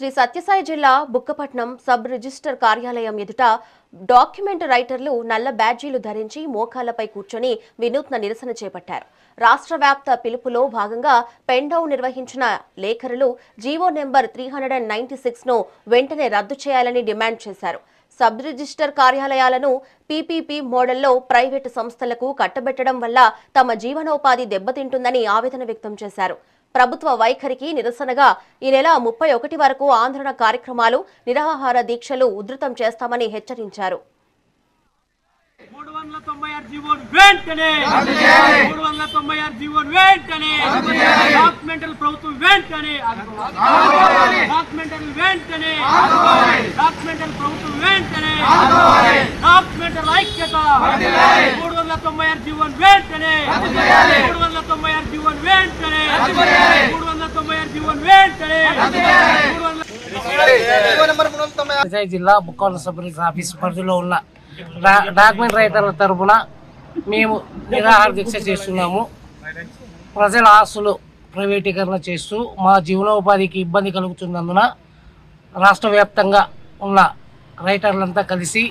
శ్రీ సత్యసాయి జిల్లా Bukkapatnam sub register కార్యాలయం ఎదుట డాక్యుమెంట్ రైటర్లు నల్ల బ్యాడ్జీలు ధరించి మోకాళ్లపై కూర్చొని వినూత్న నిరసన చేపట్టారు. రాష్ట్ర వ్యాప్త పిలుపులో భాగంగా పెన్ డౌన్ నిర్వహించిన లేఖరులు జీవో నెంబర్ 396 ను వెంటనే రద్దు చేయాలని డిమాండ్ చేశారు. సబ్ రిజిస్టర్ కార్యాలయాలను పీపీపీ మోడల్లో ప్రైవేటు సంస్థలకు కట్టబెట్టడం వల్ల తమ జీవనోపాధి దెబ్బతింటుందని ఆవేదన వ్యక్తం చేశారు. ప్రభుత్వ వైఖరికి నిరసనగా ఈ నెల 31 వరకు ఆందోళన కార్యక్రమాలు, నిరాహార దీక్షలు ఉధృతం చేస్తామని హెచ్చరించారు. 396 జీవోను వెంటనే 396 జీవోను వెంటనే డాక్యుమెంటల్ ప్రభుత్వం వెంటనే డాక్యుమెంటల్ వెంటనే డాక్యుమెంటల్ ప్రభుత్వం వెంటనే డాక్యుమెంటల్ ఐక్యత 396 జీవోను వెంటనే 396 జీవోను వెంటనే 396 జీవోను వెంటనే జిల్లా బుక్కపట్నం సబ్ రిజిస్టర్ ఆఫీస్ పరిధిలో ఉన్న డాక్యుమెంట్ రైటర్ల తరఫున మేము నిరాహార దీక్ష చేస్తున్నాము. ప్రజల ఆస్తులు ప్రైవేటీకరణ చేస్తూ మా జీవనోపాధికి ఇబ్బంది కలుగుతున్నందున రాష్ట్ర వ్యాప్తంగా ఉన్న రైటర్లంతా కలిసి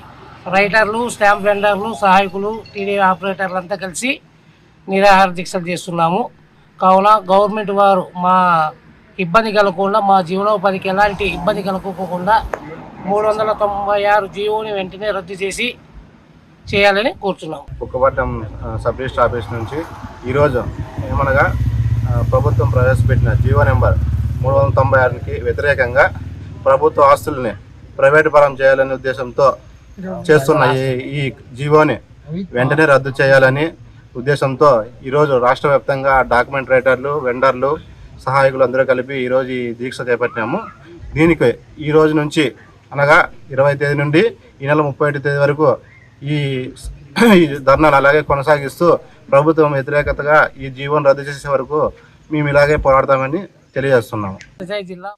రైటర్లు, స్టాంప్ వెండర్లు, సహాయకులు, టీడీ ఆపరేటర్లంతా కలిసి నిరాహార దీక్షలు చేస్తున్నాము. కావున గవర్నమెంట్ వారు మా ఇబ్బంది కలగకుండా, మా జీవనోపాధికి ఎలాంటి ఇబ్బంది కలుగుకోకుండా 396 జీవోని వెంటనే రద్దు చేయాలని కోరుతున్నాం. బుక్కపట్నం సబ్ రిజిస్టర్ ఆఫీస్ నుంచి ఈరోజు ఏమనగా ప్రభుత్వం ప్రవేశపెట్టిన జీవో నెంబర్ 396కి వ్యతిరేకంగా ప్రభుత్వ ఆస్తుల్ని ప్రైవేటు పరం చేయాలనే ఉద్దేశంతో చేస్తున్న ఈ జీవోని వెంటనే రద్దు చేయాలని ఉద్దేశంతో ఈరోజు రాష్ట్ర వ్యాప్తంగా డాక్యుమెంట్ రైటర్లు, వెండర్లు, సహాయకులు అందరూ కలిపి ఈరోజు ఈ దీక్ష చేపట్టినాము. దీనికి ఈ రోజు నుంచి అనగా 20 తేదీ నుండి ఈ నెల 31 తేదీ వరకు ఈ ధర్నాలు అలాగే కొనసాగిస్తూ ప్రభుత్వం వ్యతిరేకతగా ఈ జీవోను రద్దు చేసే వరకు మేము ఇలాగే పోరాడతామని తెలియజేస్తున్నాము. జిల్లా